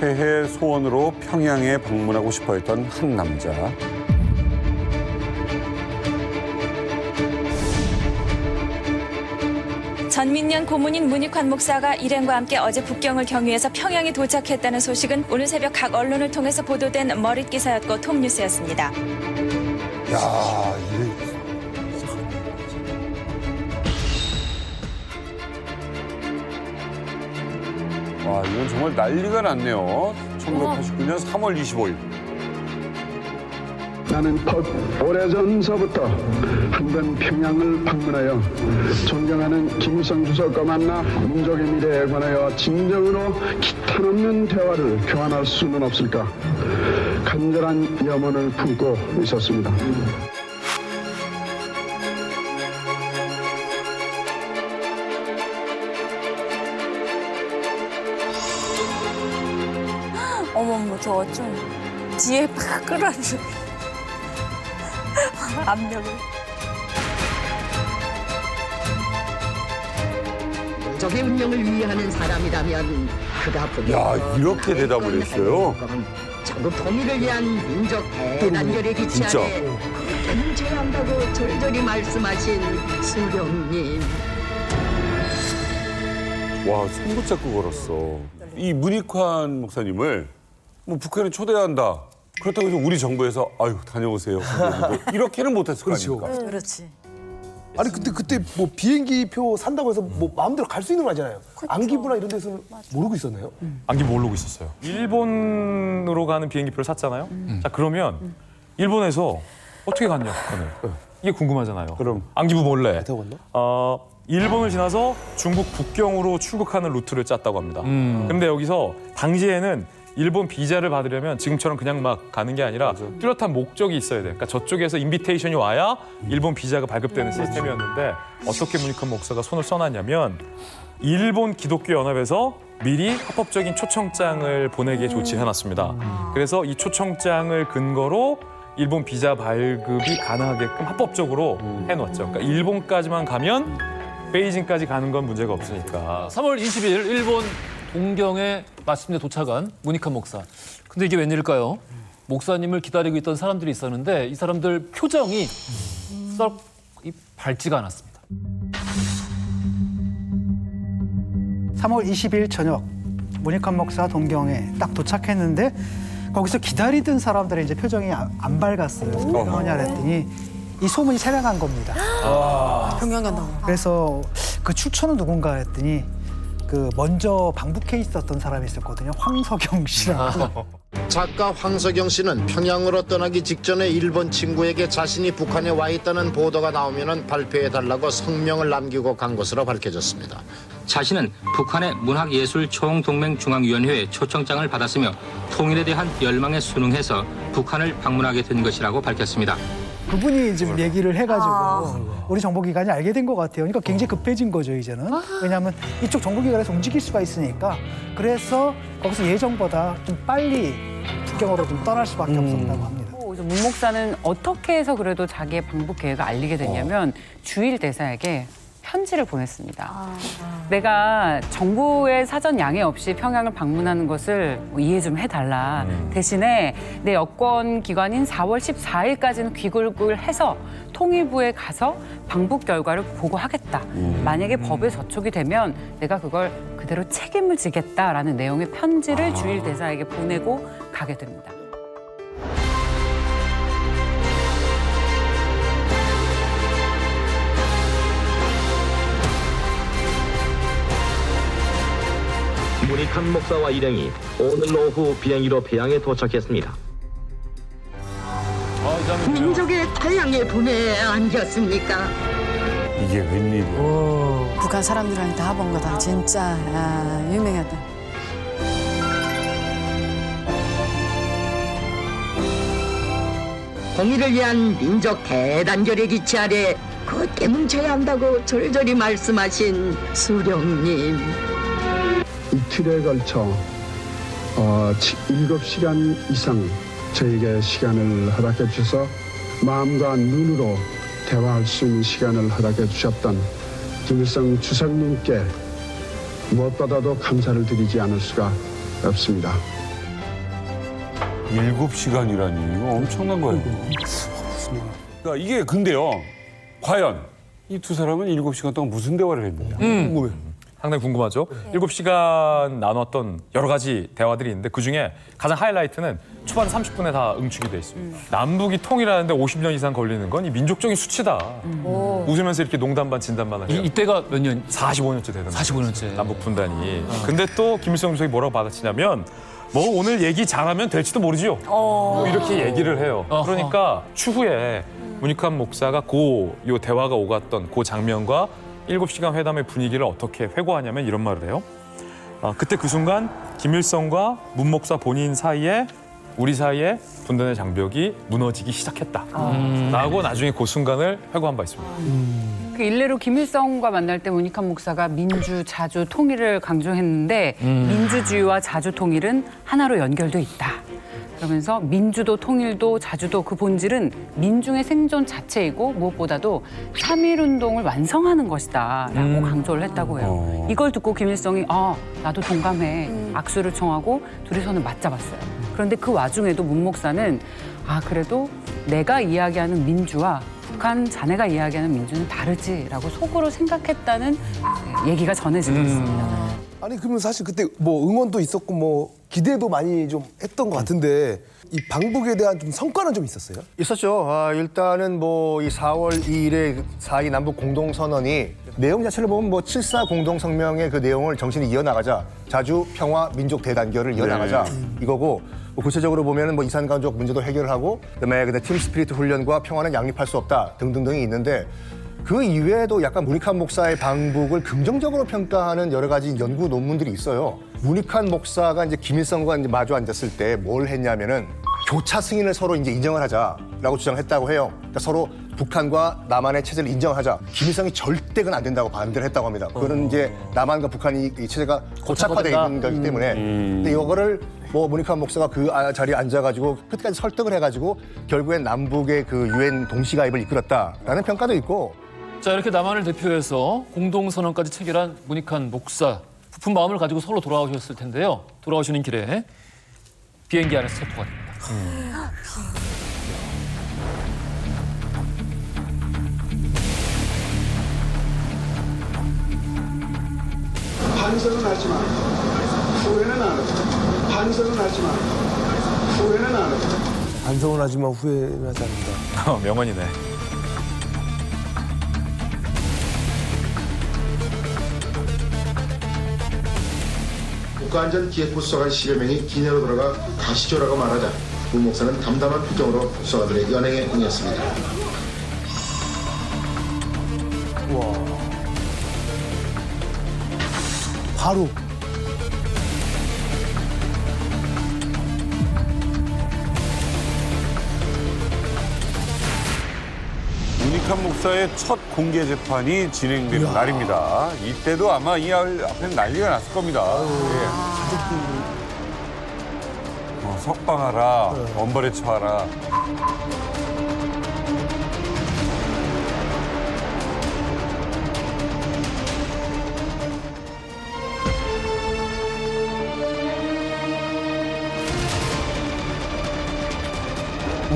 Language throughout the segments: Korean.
새해 소원으로 평양에 방문하고 싶어 했던 한 남자. 전민년 고문인 문익환 목사가 일행과 함께 어제 북경을 경유해서 평양에 도착했다는 소식은 오늘 새벽 각 언론을 통해서 보도된 머릿 기사였고 톱뉴스였습니다. 야, 와, 이건 정말 난리가 났네요. 1989년 3월 25일. 나는 오래전서부터 한번 평양을 방문하여 존경하는 김일성 주석과 만나 민족의 미래에 관하여 진정으로 기탄 없는 대화를 교환할 수는 없을까 간절한 염원을 품고 있었습니다. 어머머, 저 좀 뒤에 팍 끌어줘. 압력을. 민족의 운명을 위하는 사람이라면 그가 보기 야, 이렇게 대답을 했어요? 전국 통일을 위한 민족 대단결에 진짜. 기치하되 그때는 제한다고 절절히 말씀하신 수령님. 와, 손 붙잡고 걸었어. 이 문익환 목사님을 뭐 북한에 초대한다. 그렇다고 해서 우리 정부에서 아유 다녀오세요. 이렇게는 못했을 거 아닙니까? 그렇지. 아니 근데 그때 뭐 비행기표 산다고 해서 뭐 마음대로 갈 수 있는 거 아니잖아요. 안기부나 이런 데서는 모르고 있었나요? 안기 모르고 있었어요. 일본으로 가는 비행기표를 샀잖아요. 자 그러면 일본에서 어떻게 갔냐 북한을. 이게 궁금하잖아요. 그럼. 안기부 몰래. 타고 갔나? 일본을 지나서 중국 북경으로 출국하는 루트를 짰다고 합니다. 근데 여기서 당시에는 일본 비자를 받으려면 지금처럼 그냥 막 가는 게 아니라 뚜렷한 목적이 있어야 돼. 그러니까 저쪽에서 인비테이션이 와야 일본 비자가 발급되는 시스템이었는데 어떻게 문익환 목사가 손을 써놨냐면 일본 기독교 연합에서 미리 합법적인 초청장을 보내게 조치해놨습니다. 그래서 이 초청장을 근거로 일본 비자 발급이 가능하게끔 합법적으로 해놓았죠. 그러니까 일본까지만 가면 베이징까지 가는 건 문제가 없으니까. 3월 20일 일본 동경에 마침내 도착한 문익환 목사. 근데 이게 웬일일까요? 목사님을 기다리고 있던 사람들이 있었는데 이 사람들 표정이 썩 밝지가 않았습니다. 3월 20일 저녁 문익환 목사 동경에 딱 도착했는데 거기서 기다리던 사람들의 이제 표정이 안 밝았어요. 왜 그러냐 그랬더니 이 소문이 새나간 겁니다. 평양 간다고. 그래서 그 출처는 누군가 했더니 그 먼저 방북해 있었던 사람이 있었거든요. 황석영 씨라고. 작가 황석영 씨는 평양으로 떠나기 직전에 일본 친구에게 자신이 북한에 와 있다는 보도가 나오면 발표해달라고 성명을 남기고 간 것으로 밝혀졌습니다. 자신은 북한의 문학예술총동맹중앙위원회에 초청장을 받았으며 통일에 대한 열망에 순응해서 북한을 방문하게 된 것이라고 밝혔습니다. 그분이 지금 얘기를 해가지고 우리 정보기관이 알게 된 것 같아요. 그러니까 굉장히 급해진 거죠, 이제는. 왜냐하면 이쪽 정보기관에서 움직일 수가 있으니까. 그래서 거기서 예정보다 좀 빨리 북경으로 좀 떠날 수밖에 없었다고 합니다. 문 목사는 어떻게 해서 그래도 자기의 방북 계획을 알리게 됐냐면 주일 대사에게 편지를 보냈습니다. 내가 정부의 사전 양해 없이 평양을 방문하는 것을 이해 좀 해달라. 대신에 내 여권 기관인 4월 14일까지는 귀국을 해서 통일부에 가서 방북 결과를 보고하겠다. 만약에 법에 저촉이 되면 내가 그걸 그대로 책임을 지겠다라는 내용의 편지를 주일 대사에게 보내고 가게 됩니다. 문익환 목사와 일행이 오늘 오후 비행기로 평양에 도착했습니다. 민족의 태양의 분에 안겼습니까? 이게 웬일이야. 북한 사람들한테 다 본 거다. 진짜 유명하다. 통일을 위한 민족 대단결에 기치하되 그때 뭉쳐야 한다고 절절히 말씀하신 수령님. 이틀에 걸쳐 7시간 이상 저에게 시간을 허락해 주셔서 마음과 눈으로 대화할 수 있는 시간을 허락해 주셨던 김일성 주석님께 무엇보다도 감사를 드리지 않을 수가 없습니다. 7시간이라니 이거 엄청난 거예요. 그러니까 이게 근데요. 과연 이 두 사람은 7시간 동안 무슨 대화를 했느냐. 궁금해. 상당히 궁금하죠? 7시간 나눴던 여러 가지 대화들이 있는데 그중에 가장 하이라이트는 초반 30분에 다 응축이 돼 있습니다. 남북이 통일하는데 50년 이상 걸리는 건 이 민족적인 수치다. 웃으면서 이렇게 농담 반 진담 반을 해요. 이때가 몇 년? 45년째 되는 거죠. 45년째. 남북 분단이. 근데 또 김일성 주석이 뭐라고 받아치냐면 뭐 오늘 얘기 잘하면 될지도 모르지요. 뭐 이렇게 얘기를 해요. 그러니까 추후에 문익환 목사가 요 대화가 오갔던 그 장면과 7시간 회담의 분위기를 어떻게 회고하냐면 이런 말을 해요. 그때 그 순간 김일성과 문 목사 본인 사이에 우리 사이에 분단의 장벽이 무너지기 시작했다. 라고 나중에 그 순간을 회고한 바 있습니다. 그 일례로 김일성과 만날 때 문익환 목사가 민주, 자주, 통일을 강조했는데 민주주의와 자주 통일은 하나로 연결돼 있다. 그러면서 민주도 통일도 자주도 그 본질은 민중의 생존 자체이고 무엇보다도 3.1운동을 완성하는 것이다 라고 강조를 했다고 해요. 이걸 듣고 김일성이 나도 동감해 악수를 청하고 둘이 손을 맞잡았어요. 그런데 그 와중에도 문 목사는 그래도 내가 이야기하는 민주와 북한 자네가 이야기하는 민주는 다르지라고 속으로 생각했다는 얘기가 전해지고 있습니다. 아니 그러면 사실 그때 뭐 응원도 있었고 뭐 기대도 많이 좀 했던 것 같은데 이 방북에 대한 좀 성과는 좀 있었어요? 있었죠. 일단은 뭐 이 4월 2일에 4.2 남북 공동선언이 내용 자체를 보면 뭐 7.4 공동성명의 그 내용을 정신이 이어나가자 자주 평화 민족 대단결을 이어나가자 이거고 뭐 구체적으로 보면은 뭐 이산가족 문제도 해결하고 그다음에 팀 스피리트 훈련과 평화는 양립할 수 없다 등등등이 있는데 그 이외에도 약간 문익환 목사의 방북을 긍정적으로 평가하는 여러 가지 연구 논문들이 있어요. 문익환 목사가 이제 김일성과 이제 마주 앉았을 때 뭘 했냐면은 교차 승인을 서로 이제 인정을 하자라고 주장했다고 해요. 그러니까 서로 북한과 남한의 체제를 인정하자. 김일성이 절대 그건 안 된다고 반대를 했다고 합니다. 그거는 이제 남한과 북한이 이 체제가 고착화되어 있는 거기 때문에. 근데 이거를 뭐 문익환 목사가 그 자리에 앉아가지고 끝까지 설득을 해가지고 결국엔 남북의 그 유엔 동시가입을 이끌었다라는 평가도 있고. 자, 이렇게 남한을 대표해서 공동선언까지 체결한 문익환 목사. 부푼 마음을 가지고 서로 돌아오셨을 텐데요. 돌아오시는 길에 비행기 안에서 체포가 됩니다. 반성은 하지만 후회는 안 하고 반성은 하지만 후회는 안 하고 반성은 하지만 후회는 하지 않는다. 명언이네. 국가안전기획부 수사관 10여 명이 기내로 들어가 가시조라고 말하자 문 목사는 담담한 표정으로 수사관들의 연행에 응했습니다. 바로 문익환 목사의 첫 공개 재판이 진행되는 날입니다. 이때도 아마 이 앞에는 난리가 났을 겁니다. 석방하라, 엄벌에 처하라.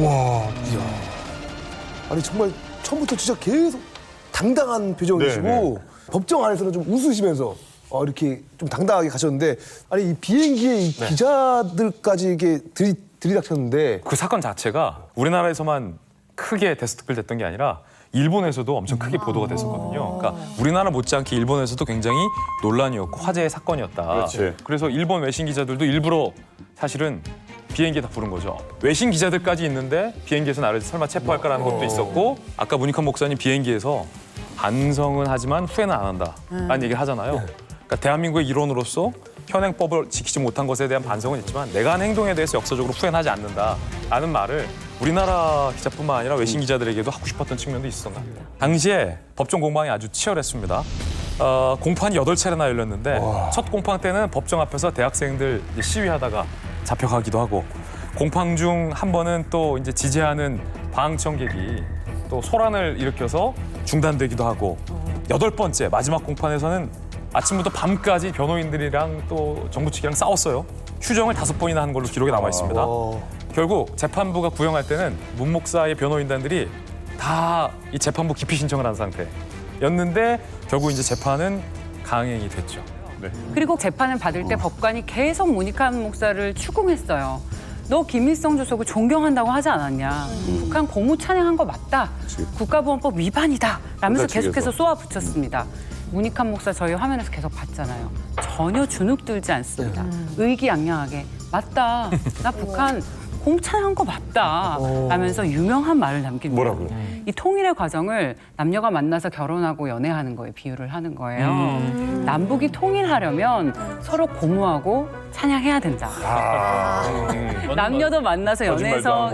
와, 아니 정말 처음부터 진짜 계속 당당한 표정이시고 네네. 법정 안에서는 좀 웃으시면서 이렇게 좀 당당하게 가셨는데 아니 이 비행기에 이 기자들까지 이게 들이닥쳤는데 그 사건 자체가 우리나라에서만 크게 데스크됐던 게 아니라 일본에서도 엄청 크게 보도가 됐었거든요. 그러니까 우리나라 못지않게 일본에서도 굉장히 논란이었고 화제의 사건이었다. 그렇지. 그래서 일본 외신 기자들도 일부러 사실은 비행기에 다 부른 거죠. 외신 기자들까지 있는데 비행기에서 나를 설마 체포할까라는 것도 있었고 아까 문익환 목사님 비행기에서 반성은 하지만 후회는 안 한다라는 얘기를 하잖아요. 그러니까 대한민국의 일원으로서 현행법을 지키지 못한 것에 대한 반성은 있지만 내가 한 행동에 대해서 역사적으로 후회는 하지 않는다라는 말을 우리나라 기자뿐만 아니라 외신 기자들에게도 하고 싶었던 측면도 있었던 것 같아요. 당시에 법정 공방이 아주 치열했습니다. 공판이 8차례나 열렸는데 첫 공판 때는 법정 앞에서 대학생들 이제 시위하다가 잡혀가기도 하고 공판 중 한 번은 또 이제 지지하는 방청객이 또 소란을 일으켜서 중단되기도 하고 8번째 마지막 공판에서는 아침부터 밤까지 변호인들이랑 또 정부 측이랑 싸웠어요. 휴정을 5번이나 한 걸로 기록에 남아 있습니다. 결국 재판부가 구형할 때는 문 목사의 변호인단들이 다 이 재판부 기피 신청을 한 상태였는데 결국 이제 재판은 강행이 됐죠. 네. 그리고 재판을 받을 때 법관이 계속 문익환 목사를 추궁했어요. 너 김일성 주석을 존경한다고 하지 않았냐. 북한 고무 찬양한 거 맞다. 국가보안법 위반이다. 라면서 계속해서 쏘아붙였습니다. 문익환 목사 저희 화면에서 계속 봤잖아요. 전혀 주눅 들지 않습니다. 의기양양하게 맞다. 나 북한 고무 찬양한 거 맞다. 라면서 유명한 말을 남깁니다. 뭐라고요? 이 통일의 과정을 남녀가 만나서 결혼하고 연애하는 거에 비유를 하는 거예요. 남북이 통일하려면 서로 고무하고 찬양해야 된다. 남녀도 만나서 연애해서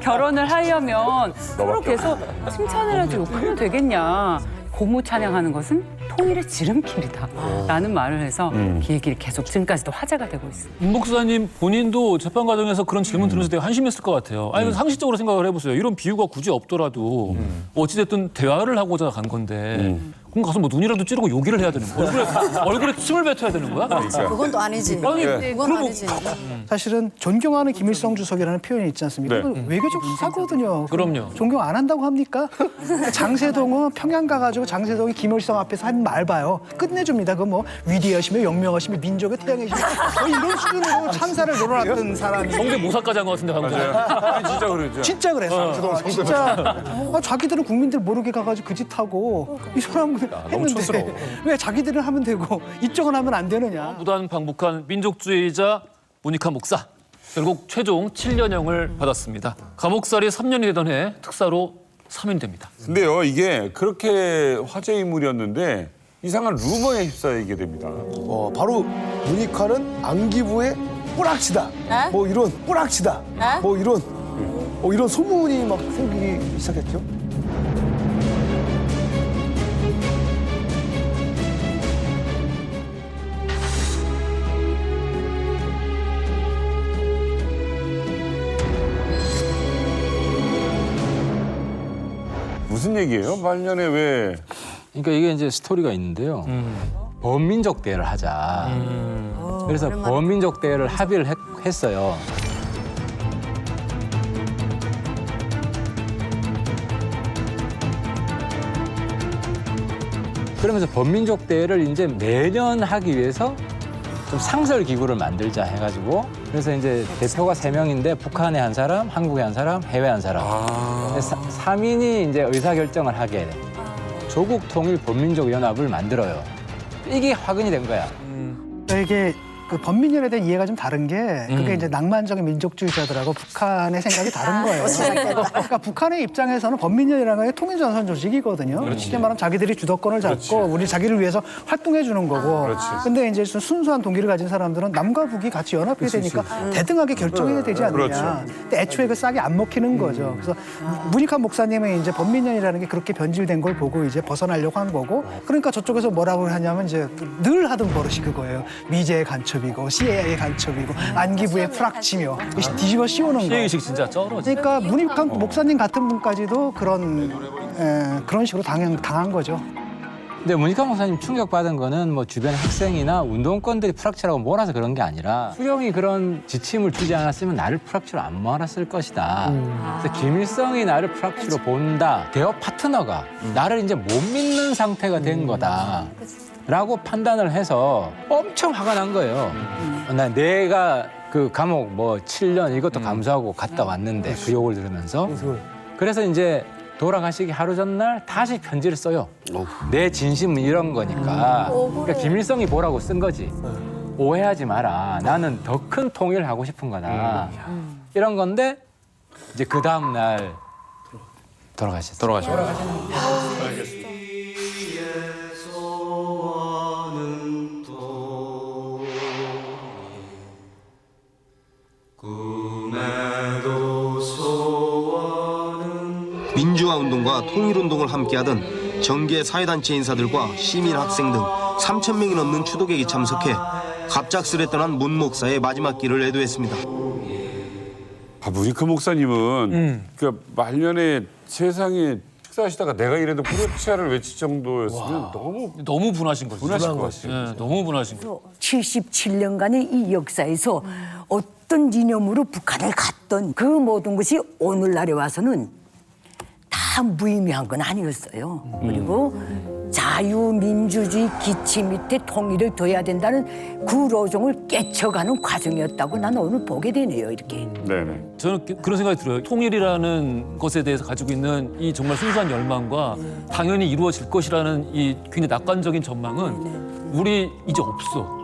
결혼을 하려면 서로 계속 칭찬해야지 욕하면 되겠냐. 고무 찬양하는 것은 통일의 지름길이다. 라는 말을 해서 그 얘기를 계속 지금까지도 화제가 되고 있습니다. 문 목사님 본인도 재판 과정에서 그런 질문 들으면서 되게 한심했을 것 같아요. 아니 상식적으로 생각을 해보세요. 이런 비유가 굳이 없더라도 어찌됐든 대화를 하고자 간 건데 그럼 가서 뭐 눈이라도 찌르고 욕을 해야 되는 거야? 얼굴에 침을 뱉어야 되는 거야? 그건 또 아니지. 아니, 그건 아니지. 사실은 존경하는 김일성 주석이라는 표현이 있지 않습니까? 네. 그건 외교적 수사거든요. 그럼요. 존경 안 한다고 합니까? 장세동은 평양 가가지고 장세동이 김일성 앞에서 한 말 봐요. 끝내줍니다. 그 뭐 위대하시며 영명하시며 민족의 태양이시며 거의 이런 수준으로 찬사를 놀아놨던 사람이. 성대 모사까지 한 것 같은데 방금. 진짜 그러죠. 진짜 그랬어. 진짜 자기들은 국민들 모르게 가가지고 그 짓 하고 이 사람은 너무 촌스러워. 왜 자기들은 하면 되고 이쪽은 하면 안 되느냐. 무단 방북한 민족주의자 문익환 목사. 결국 최종 7년형을 받았습니다. 감옥살이 3년이 되던 해 특사로 사면이 됩니다. 근데요, 이게 그렇게 화제 인물이었는데 이상한 루머에 휩싸이게 됩니다. 바로 문익환은 안기부의 뿌락치다. 에? 뭐 이런 뿌락치다. 에? 뭐 이런 소문이 막 생기기 시작했죠. 무슨 얘기예요? 말년에 왜? 그러니까 이게 이제 스토리가 있는데요. 범민족 대회를 하자. 그래서 범민족 대회를 합의를 했어요. 그러면서 범민족 대회를 이제 매년 하기 위해서 좀 상설 기구를 만들자 해가지고 그래서 이제 대표가 3명인데 북한에 한 사람, 한국에 한 사람, 해외 한 사람. 3인이 이제 의사결정을 하게 돼. 조국 통일 범민족 연합을 만들어요. 이게 확인이 된 거야. 이게 그 범민연에 대한 이해가 좀 다른 게 그게 이제 낭만적인 민족주의자들하고 북한의 생각이 다른 거예요. 그러니까 북한의 입장에서는 범민연이라는 게 통일전선 조직이거든요. 쉽게 말하면 자기들이 주도권을 잡고 우리 자기를 위해서 활동해 주는 거고. 근데 이제 순수한 동기를 가진 사람들은 남과 북이 같이 연합해야 되니까 대등하게 결정해야 되지 않느냐. 근데 애초에 그 싹이 안 먹히는 거죠. 그래서 문익환 목사님은 이제 범민연이라는 게 그렇게 변질된 걸 보고 이제 벗어나려고 한 거고. 그러니까 저쪽에서 뭐라고 하냐면 이제 늘 하던 버릇이 그거예요. 미제의 간첩. CIA의 간첩이고 안기부의 프락치며 뒤집어 씌우는 거. 시의식 진짜 쩔어지. 그러니까 문익환 목사님 같은 분까지도 그런 식으로 당한 거죠. 근데 문익환 목사님 충격받은 거는 뭐 주변 학생이나 운동권들이 프락치라고 몰아서 그런 게 아니라 수령이 그런 지침을 주지 않았으면 나를 프락치로 안 몰았을 것이다. 그래서 김일성이 나를 프락치로 본다. 대화 파트너가 나를 이제 못 믿는 상태가 된 거다. 라고 판단을 해서 엄청 화가 난 거예요. 내가 그 감옥 뭐 7년 이것도 감수하고 갔다 왔는데 그 욕을 들으면서. 그래서 이제 돌아가시기 하루 전날 다시 편지를 써요. 내 진심은 이런 거니까. 그러니까 김일성이 보라고 쓴 거지. 오해하지 마라. 나는 더 큰 통일을 하고 싶은 거다. 이런 건데 이제 그 다음 날 돌아가셨어요. 민주화 운동과 통일 운동을 함께하던 정계 사회단체 인사들과 시민 학생 등 3,000명이 넘는 추도객이 참석해 갑작스레 떠난 문 목사의 마지막 길을 애도했습니다. 문익환 목사님은 그러니까 말년에 세상에 식사하시다가 내가 이래도 프로치아를 외칠 정도였으면 너무 분하신 거죠. 분하실 것 같아요. 네, 너무 분하신 거죠. 77년간의 이 역사에서 어떤 이념으로 북한을 갔던 그 모든 것이 오늘날에 와서는 다 무의미한 건 아니었어요. 그리고 자유민주주의 기치 밑에 통일을 둬야 된다는 그 로종을 깨쳐가는 과정이었다고 나는 오늘 보게 되네요. 이렇게. 네네. 저는 그런 생각이 들어요. 통일이라는 것에 대해서 가지고 있는 이 정말 순수한 열망과 당연히 이루어질 것이라는 이 굉장히 낙관적인 전망은 우리 이제 없어.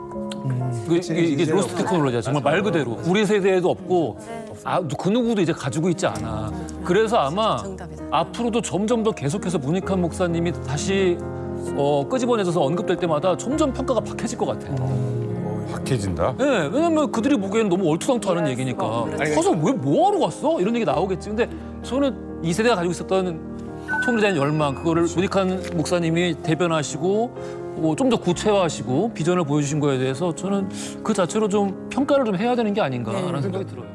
이게 로스트 테크놀로지야. 정말 말 그대로 우리 세대에도 없고 그 누구도 이제 가지고 있지 않아. 그래서 아마 앞으로도 점점 더 계속해서 문익환 목사님이 다시 끄집어내져서 언급될 때마다 점점 평가가 박해질 것 같아요. 박해진다? 네, 왜냐면 그들이 보기에는 너무 얼토당토하는 얘기니까. 가서 왜 뭐하러 갔어? 이런 얘기 나오겠지. 근데 저는 이 세대가 가지고 있었던 통일에 대한 열망, 그거를 문익환 목사님이 대변하시고 좀 더 구체화하시고 비전을 보여주신 거에 대해서 저는 그 자체로 좀 평가를 좀 해야 되는 게 아닌가라는 생각이 들어요.